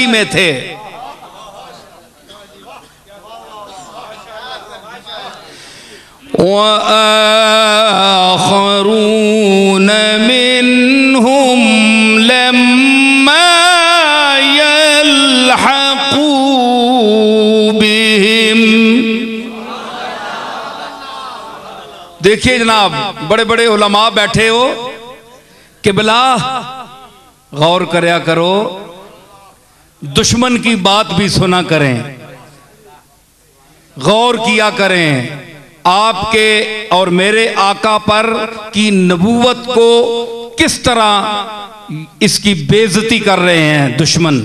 ही में थे। वआखरून मिनहुम लम्मा यल्हक़ू बिहिम। देखिए जनाब, बड़े बड़े उलमा बैठे हो, किबला गौर करया करो, दुश्मन की बात भी सुना करें, गौर किया करें। आपके और मेरे आका पर की नबूवत को किस तरह इसकी बेइज्जती कर रहे हैं दुश्मन।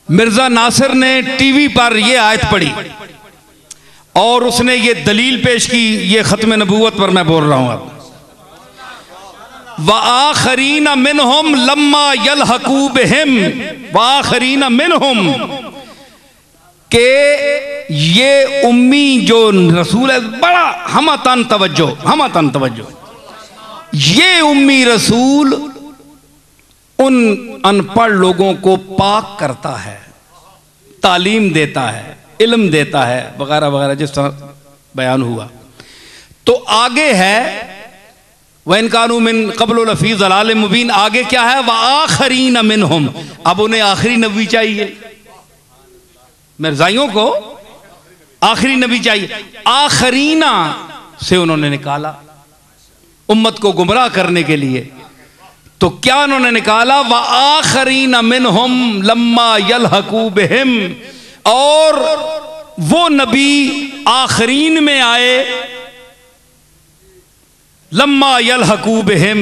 मिर्जा नासिर ने टीवी पर यह आयत पढ़ी और उसने ये दलील पेश की, ये खत्म नबूवत पर मैं बोल रहा हूं अब। वआखरीन मिनहुम लम्मा यल्हक़ू बिहिम, वआखरीन मिनहुम के ये उम्मी जो रसूल है, बड़ा हमतन तवज्जो, ये उम्मी रसूल उन अनपढ़ लोगों को पाक करता है, तालीम देता है, इल्म देता है, वगैरह वगैरह जिस तरह बयान हुआ। तो आगे है वइन कानू मिन क़ब्ल लफ़ी ज़लाल मुबीन, आगे क्या है, वआखरीन मिनहुम। अब उन्हें आखिरी नबी चाहिए, मिर्जाइयों को आखिरी नबी चाहिए। आखरीना से उन्होंने निकाला उम्मत को गुमराह करने के लिए। तो क्या उन्होंने निकाला, वआखरीन मिनहुम लम्मा यल्हक़ू बिहिम, और वो नबी आखरीन में आए, लम्मा यल्हक़ू बिहिम,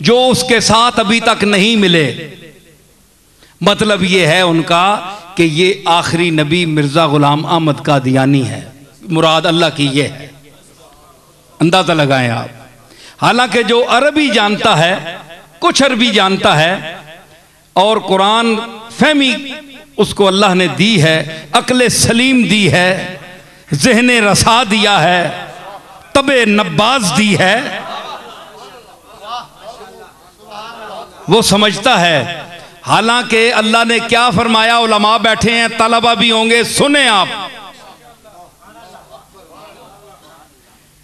जो उसके साथ अभी तक नहीं मिले। मतलब ये है उनका कि ये आखिरी नबी मिर्जा गुलाम अहमद कादियानी है, मुराद अल्लाह की ये है। अंदाजा लगाएं आप। हालांकि जो अरबी जानता है, कुछ अरबी जानता है और कुरान फहमी उसको अल्लाह ने दी है, अक्ल सलीम दी है, ज़हन रसा दिया है, तबे नब्बाज दी है, वो समझता है। हालांकि अल्लाह ने क्या फरमाया, उलमा बैठे हैं, तलबा भी होंगे, सुने आप।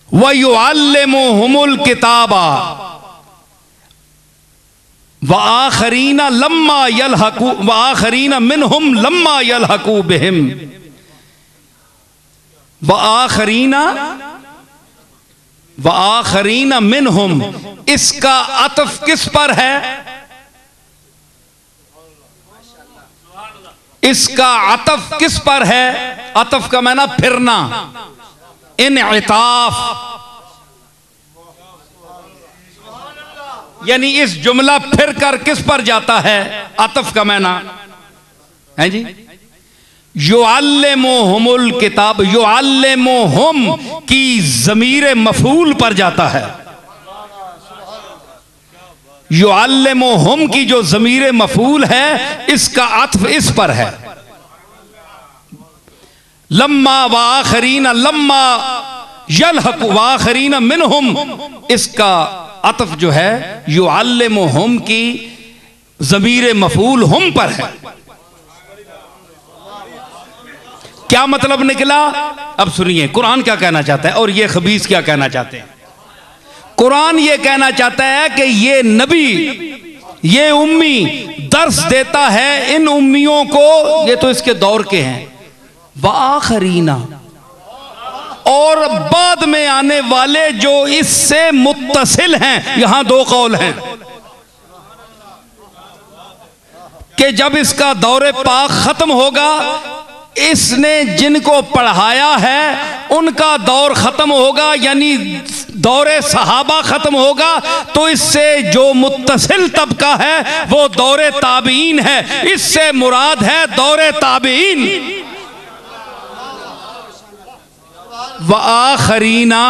वयुअल्लिमुहुमुल किताबा वआखरीना लम्मा यल्हक़ू, वआखरीना मिनहुम लम्मा यल्हक़ू बिहिम। वआखरीना मिनहुम, इसका अतफ किस पर है, इसका अतफ किस पर है। अतफ का माना फिरना, इनइताफ, यानी इस जुमला फिर कर किस पर जाता है, अतफ का माना है जी। युअल्लिमुहुमुल किताब, युअल्लिमुहुम की ज़मीर मफ़ूल पर जाता है। युअल्लिमुहुम की जो ज़मीर मफ़ूल है, इसका अत्फ़ इस पर है। लम्मा वआखरीना लम्मा यल्हक़ू वआखरीना मिनहुम, इसका अत्फ़ जो है युअल्लिमुहुम की ज़मीर मफ़ूल हम पर है। क्या मतलब निकला, अब सुनिए कुरान क्या कहना चाहता है और ये खबीस क्या कहना चाहते हैं। कुरान ये कहना चाहता है कि ये नबी, ये उम्मी दर्स देता है इन उम्मियों को, ये तो इसके दौर के हैं, वआखरीना, और बाद में आने वाले जो इससे मुत्तसिल हैं। यहां दो कौल हैं कि जब इसका दौरे पाक खत्म होगा, इसने जिनको पढ़ाया है उनका दौर खत्म होगा, यानी दौरे सहाबा खत्म होगा, तो इससे जो मुत्तसिल तबका है वो दौरे ताबीन है। इससे मुराद है दौरे ताबीन। वआखरीना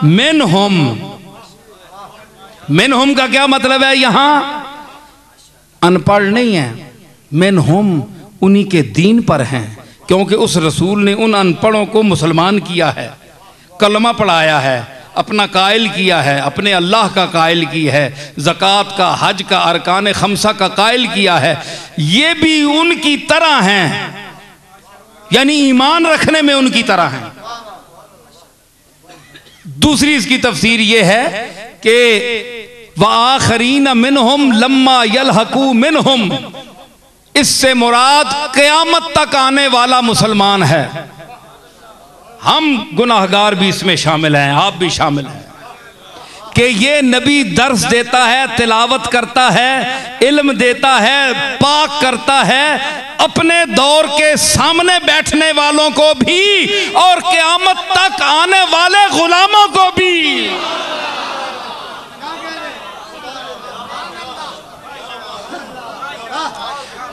मिनहुम, मिनहुम का क्या मतलब है, यहां अनपढ़ नहीं है, मिनहुम उन्हीं के दीन पर हैं, क्योंकि उस रसूल ने उन अनपढ़ों को मुसलमान किया है, कलमा पढ़ाया है, अपना कायल किया है, अपने अल्लाह का कायल की है, ज़कात का, हज का, अरकान खमसा का कायल किया है, ये भी उनकी तरह हैं, यानी ईमान रखने में उनकी तरह हैं। दूसरी इसकी तफसीर ये है कि वाखरीन मिनहुम लम्मा यलहकू मिनहुम, इससे मुराद क़यामत तक आने वाला मुसलमान है। हम गुनाहगार भी इसमें शामिल हैं, आप भी शामिल हैं कि ये नबी दर्स देता है, तिलावत करता है, इल्म देता है, पाक करता है अपने दौर के सामने बैठने वालों को भी और क़यामत तक आने वाले गुलामों को भी।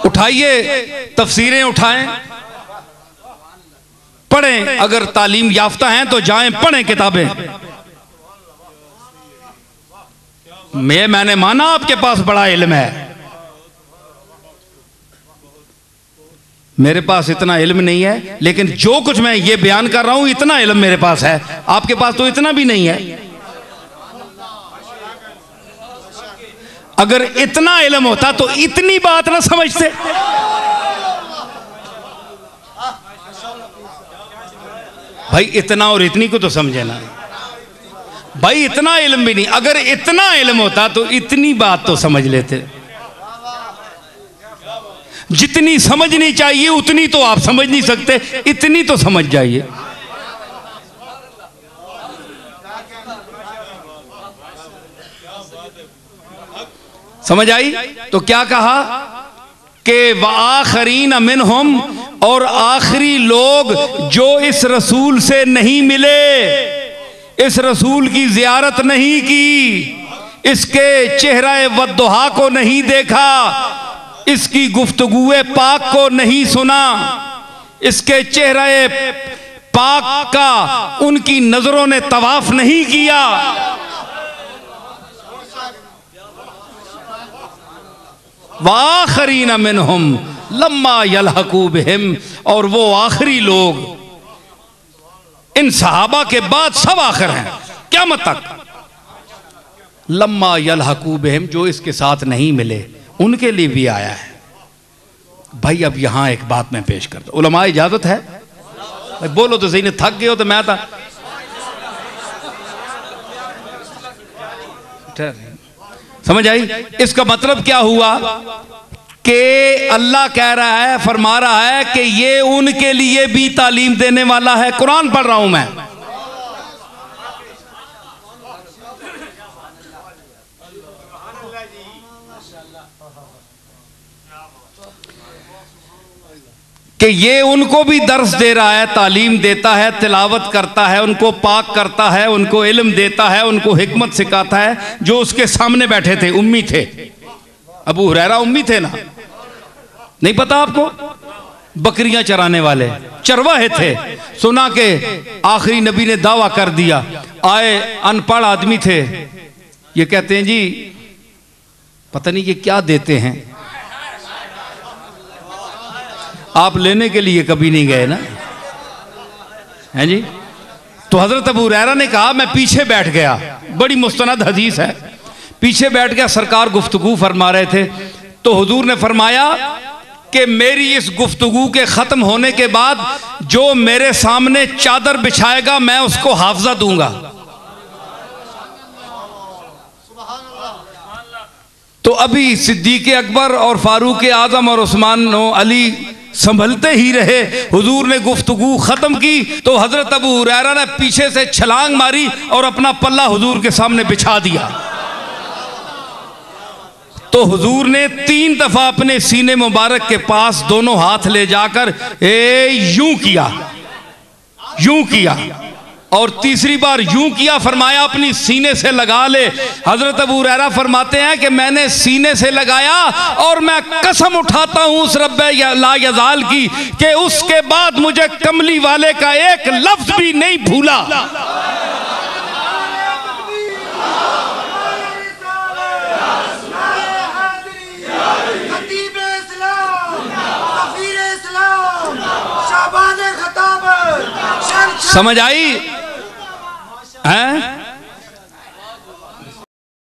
उठाइए तफसीरें उठाएं, पढ़ें, अगर तालीम याफ्ता हैं तो जाएं पढ़ें किताबें। मैंने माना आपके पास बड़ा इल्म है, मेरे पास इतना इल्म नहीं है, लेकिन जो कुछ मैं ये बयान कर रहा हूं इतना इल्म मेरे पास है, आपके पास तो इतना भी नहीं है। अगर इतना इल्म होता तो इतनी बात ना समझते। भाई इतना और इतनी को तो समझे ना भाई, इतना इल्म भी नहीं, अगर इतना इल्म होता तो इतनी बात तो समझ लेते। जितनी समझनी चाहिए उतनी तो आप समझ नहीं सकते, इतनी तो समझ जाइए। समझ आई? तो क्या कहा कि वाखरीन मिनहुम, और आखिरी लोग जो इस रसूल से नहीं मिले, इस रसूल की जियारत नहीं की, इसके चेहरा वद्दुहा को नहीं देखा, इसकी गुफ्तगुए पाक को नहीं सुना, इसके चेहरे पाक का उनकी नजरों ने तवाफ नहीं किया, वाखरीन मिनहुम लम्मा यलहकू बिहिम, और वो आखिरी लोग, इन सहाबा के बाद सब आखिर हैं क़यामत तक, लम्मा यलहकू बिहिम, जो इसके साथ नहीं मिले उनके लिए भी आया है। भाई अब यहां एक बात मैं पेश करता हूं, उलमा इजाजत है? भाई बोलो तो सही, नहीं थक गए हो तो मैं था। समझ आई? इसका मतलब क्या हुआ कि अल्लाह कह रहा है, फरमा रहा है कि ये उनके लिए भी तालीम देने वाला है। कुरान पढ़ रहा हूं मैं, कि ये उनको भी दर्स दे रहा है, तालीम देता है, तिलावत करता है, उनको पाक करता है, उनको इल्म देता है, उनको हिकमत सिखाता है। जो उसके सामने बैठे थे उम्मी थे, अबू हुरैरा उम्मी थे ना, नहीं पता आपको? बकरियां चराने वाले चरवाहे थे। सुना के आखिरी नबी ने दावा कर दिया, आए अनपढ़ आदमी थे, ये कहते हैं जी पता नहीं ये क्या देते हैं, आप लेने के लिए कभी नहीं गए ना, हैं जी? तो हजरत अबू हुरैरा ने कहा मैं पीछे बैठ गया, बड़ी मुस्तनद हदीस है, पीछे बैठ गया, सरकार गुफ्तगू फरमा रहे थे, तो हुजूर ने फरमाया कि मेरी इस गुफ्तगू के खत्म होने के बाद जो मेरे सामने चादर बिछाएगा मैं उसको हाफजा दूंगा। तो अभी सिद्दीक अकबर और फारूक आजम और उस्मान अली संभलते ही रहे, हुजूर ने गुफ्तगू खत्म की तो हजरत अबू हुरैरा ने पीछे से छलांग मारी और अपना पल्ला हुजूर के सामने बिछा दिया। तो हुजूर ने 3 दफा अपने सीने मुबारक के पास दोनों हाथ ले जाकर यूं किया, यूं किया, और तीसरी बार यूं किया, फरमाया अपनी सीने से लगा ले। हजरत अबू हुरैरा फरमाते हैं कि मैंने सीने से लगाया और मैं कसम उठाता हूं उस रब्बे ला यज़ाल की कि उसके बाद मुझे कमली वाले का एक लफ्ज भी नहीं भूला। समझ आई?